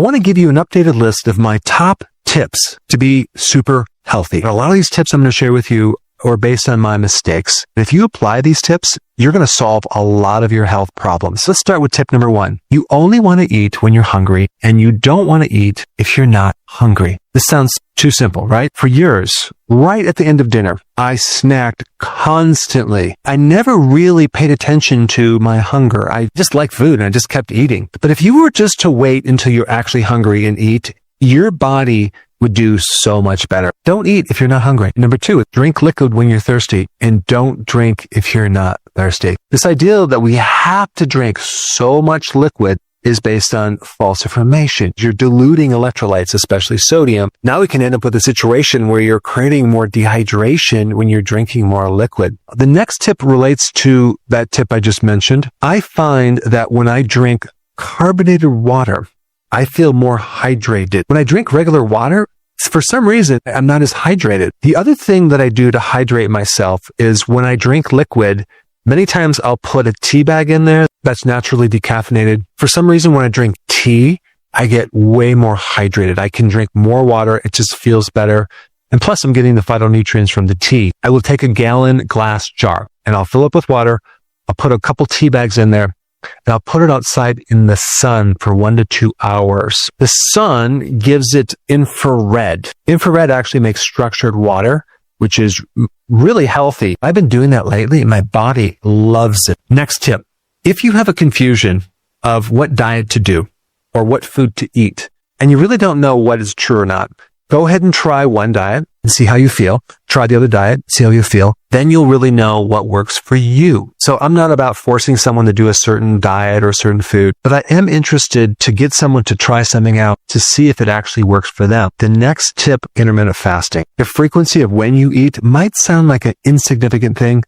want to give you an updated list of my top tips to be super healthy. A lot of these tips I'm going to share with you are based on my mistakes. And if you apply these tips, you're going to solve a lot of your health problems. Let's start with tip number 1. You only want to eat when you're hungry, and you don't want to eat if you're not hungry. This sounds too simple, right? For years, right at the end of dinner, I snacked constantly. I never really paid attention to my hunger. I just liked food and I just kept eating. But if you were just to wait until you're actually hungry and eat, your body would do so much better. Don't eat if you're not hungry. Number 2, drink liquid when you're thirsty, and don't drink if you're not thirsty. This idea that we have to drink so much liquid is based on false information. You're diluting electrolytes, especially sodium. Now we can end up with a situation where you're creating more dehydration when you're drinking more liquid. The next tip relates to that tip I just mentioned. I find that when I drink carbonated water, I feel more hydrated. When I drink regular water, for some reason, I'm not as hydrated. The other thing that I do to hydrate myself is when I drink liquid, many times I'll put a tea bag in there that's naturally decaffeinated. For some reason, when I drink tea, I get way more hydrated. I can drink more water. It just feels better. And plus, I'm getting the phytonutrients from the tea. I will take a gallon glass jar and I'll fill it with water. I'll put a couple tea bags in there. And I'll put it outside in the sun for 1 to 2 hours. The sun gives it infrared. Infrared actually makes structured water, which is really healthy. I've been doing that lately and my body loves it. Next tip. If you have a confusion of what diet to do or what food to eat, and you really don't know what is true or not, go ahead and try one diet and see how you feel. Try the other diet, see how you feel. Then you'll really know what works for you. So I'm not about forcing someone to do a certain diet or a certain food, but I am interested to get someone to try something out to see if it actually works for them. The next tip, intermittent fasting. The frequency of when you eat might sound like an insignificant thing,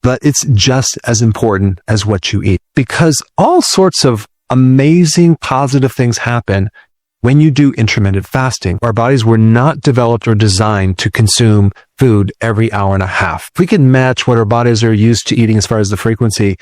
but it's just as important as what you eat, because all sorts of amazing positive things happen when you do intermittent fasting. Our bodies were not developed or designed to consume food every hour and a half. If we can match what our bodies are used to eating as far as the frequency,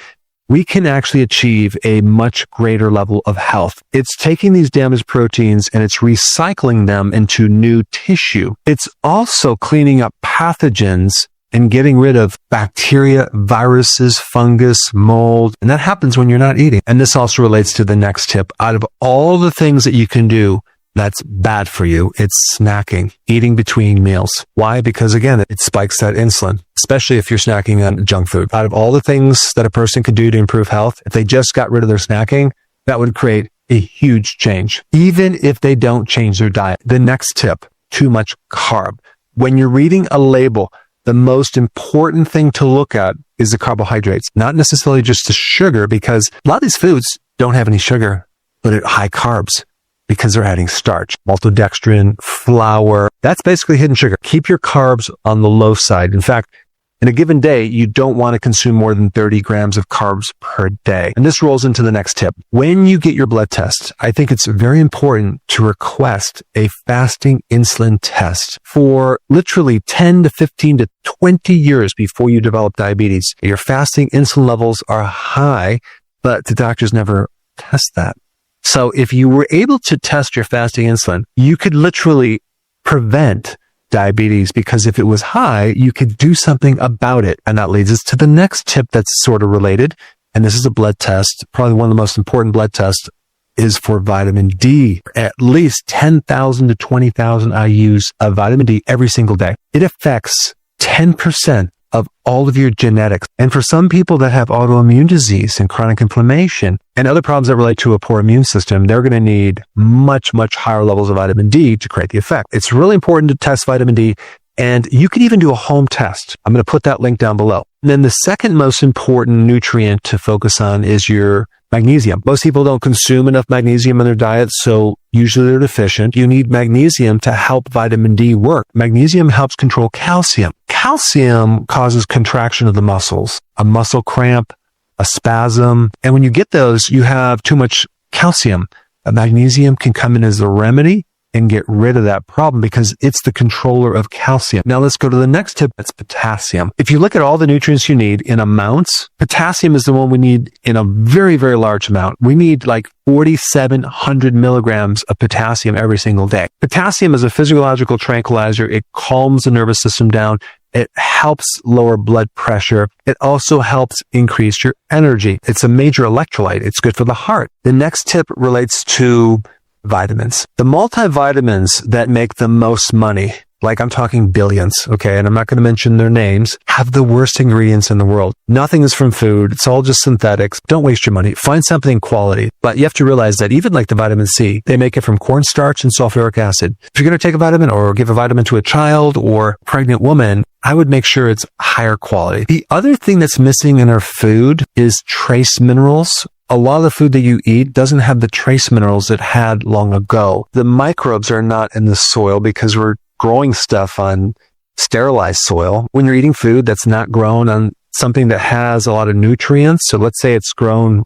we can actually achieve a much greater level of health. It's taking these damaged proteins and it's recycling them into new tissue. It's also cleaning up pathogens and getting rid of bacteria, viruses, fungus, mold. And that happens when you're not eating. And this also relates to the next tip. Out of all the things that you can do that's bad for you, it's snacking, eating between meals. Why? Because again, it spikes that insulin, especially if you're snacking on junk food. Out of all the things that a person could do to improve health, if they just got rid of their snacking, that would create a huge change, even if they don't change their diet. The next tip, too much carb. When you're reading a label, the most important thing to look at is the carbohydrates, not necessarily just the sugar, because a lot of these foods don't have any sugar, but they're high carbs because they're adding starch, maltodextrin, flour. That's basically hidden sugar. Keep your carbs on the low side. In fact, in a given day, you don't want to consume more than 30 grams of carbs per day. And this rolls into the next tip. When you get your blood test, I think it's very important to request a fasting insulin test for literally 10 to 15 to 20 years before you develop diabetes. Your fasting insulin levels are high, but the doctors never test that. So if you were able to test your fasting insulin, you could literally prevent diabetes, because if it was high, you could do something about it. And that leads us to the next tip that's sort of related. And this is a blood test. Probably one of the most important blood tests is for vitamin D. At least 10,000 to 20,000 IUs of vitamin D every single day. It affects 10% of all of your genetics. And for some people that have autoimmune disease and chronic inflammation and other problems that relate to a poor immune system, they're going to need much, much higher levels of vitamin D to create the effect. It's really important to test vitamin D, and you can even do a home test. I'm going to put that link down below. And then the second most important nutrient to focus on is your magnesium. Most people don't consume enough magnesium in their diet, so usually they're deficient. You need magnesium to help vitamin D work. Magnesium helps control calcium. Calcium causes contraction of the muscles, a muscle cramp, a spasm. And when you get those, you have too much calcium. Magnesium can come in as a remedy and get rid of that problem because it's the controller of calcium. Now let's go to the next tip. That's potassium. If you look at all the nutrients you need in amounts, potassium is the one we need in a very, very large amount. We need like 4,700 milligrams of potassium every single day. Potassium is a physiological tranquilizer. It calms the nervous system down. It helps lower blood pressure. It also helps increase your energy. It's a major electrolyte. It's good for the heart. The next tip relates to vitamins. The multivitamins that make the most money, like I'm talking billions, okay, and I'm not going to mention their names, have the worst ingredients in the world. Nothing is from food. It's all just synthetics. Don't waste your money. Find something quality. But you have to realize that even like the vitamin C, they make it from cornstarch and sulfuric acid. If you're going to take a vitamin or give a vitamin to a child or pregnant woman, I would make sure it's higher quality. The other thing that's missing in our food is trace minerals. A lot of the food that you eat doesn't have the trace minerals it had long ago. The microbes are not in the soil because we're growing stuff on sterilized soil. When you're eating food that's not grown on something that has a lot of nutrients, so let's say it's grown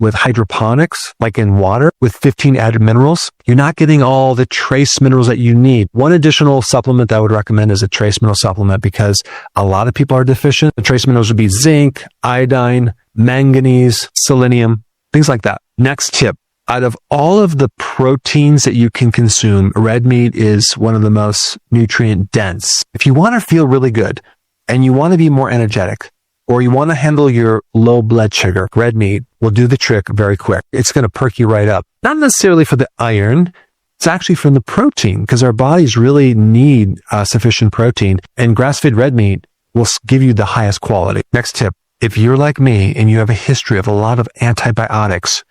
with hydroponics, like in water, with 15 added minerals, you're not getting all the trace minerals that you need. One additional supplement that I would recommend is a trace mineral supplement because a lot of people are deficient. The trace minerals would be zinc, iodine, manganese, selenium, things like that. Next tip. Out of all of the proteins that you can consume, red meat is one of the most nutrient dense. If you want to feel really good and you want to be more energetic, or you want to handle your low blood sugar, red meat will do the trick very quick. It's going to perk you right up. Not necessarily for the iron. It's actually from the protein because our bodies really need sufficient protein, and grass-fed red meat will give you the highest quality. Next tip. If you're like me and you have a history of a lot of antibiotics,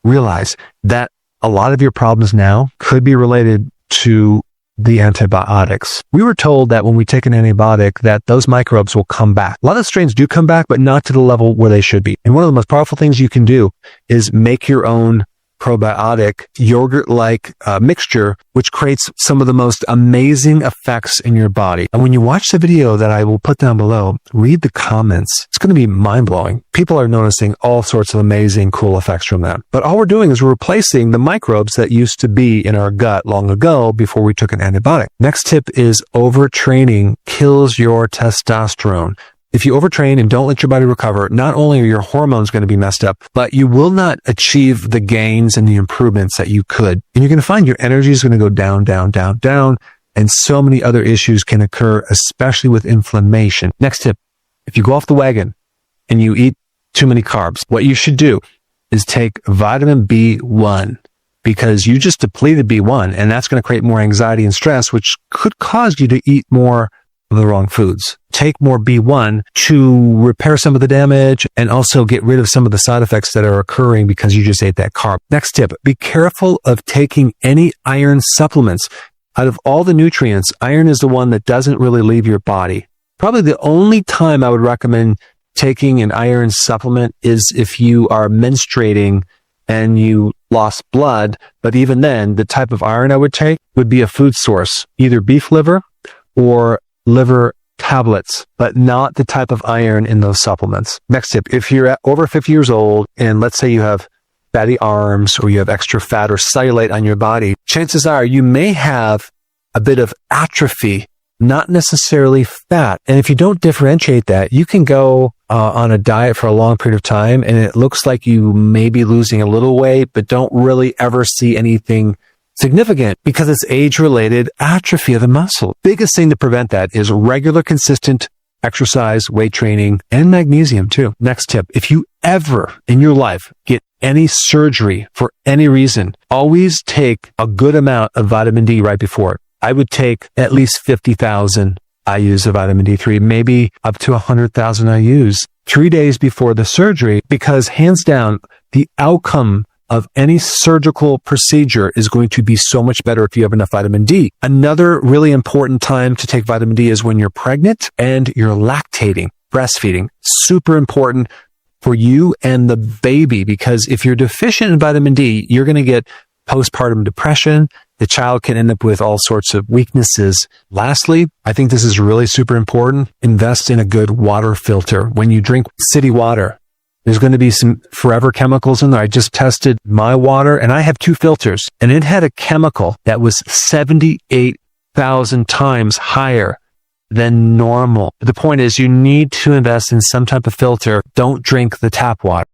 realize that a lot of your problems now could be related to the antibiotics. We were told that when we take an antibiotic that those microbes will come back. A lot of strains do come back, but not to the level where they should be. And one of the most powerful things you can do is make your own probiotic yogurt-like mixture, which creates some of the most amazing effects in your body. And when you watch the video that I will put down below, read the comments. It's going to be mind-blowing. People are noticing all sorts of amazing, cool effects from that. But all we're doing is we're replacing the microbes that used to be in our gut long ago before we took an antibiotic. Next tip is overtraining kills your testosterone. If you overtrain and don't let your body recover, not only are your hormones going to be messed up, but you will not achieve the gains and the improvements that you could. And you're going to find your energy is going to go down, down, down, down. And so many other issues can occur, especially with inflammation. Next tip, if you go off the wagon and you eat too many carbs, what you should do is take vitamin B1 because you just depleted B1 and that's going to create more anxiety and stress, which could cause you to eat more of the wrong foods. Take more B1 to repair some of the damage and also get rid of some of the side effects that are occurring because you just ate that carb. Next tip, be careful of taking any iron supplements. Out of all the nutrients, iron is the one that doesn't really leave your body. Probably the only time I would recommend taking an iron supplement is if you are menstruating and you lost blood. But even then, the type of iron I would take would be a food source, either beef liver or liver tablets, but not the type of iron in those supplements. Next tip, if you're over 50 years old and let's say you have fatty arms or you have extra fat or cellulite on your body, chances are you may have a bit of atrophy, not necessarily fat. And if you don't differentiate that, you can go on a diet for a long period of time and it looks like you may be losing a little weight, but don't really ever see anything significant because it's age-related atrophy of the muscle. Biggest thing to prevent that is regular, consistent exercise, weight training, and magnesium too. Next tip, if you ever in your life get any surgery for any reason, always take a good amount of vitamin D right before it. I would take at least 50,000 IUs of vitamin D3, maybe up to 100,000 IUs 3 days before the surgery, because hands down, the outcome of any surgical procedure is going to be so much better if you have enough vitamin D. Another really important time to take vitamin D is when you're pregnant and you're lactating, breastfeeding. Super important for you and the baby, because if you're deficient in vitamin D, you're going to get postpartum depression. The child can end up with all sorts of weaknesses. Lastly, I think this is really super important. Invest in a good water filter. When you drink city water, There's going to be some forever chemicals in there. I just tested my water, and I have 2 filters, and it had a chemical that was 78,000 times higher than normal. The point is, you need to invest in some type of filter. Don't drink the tap water.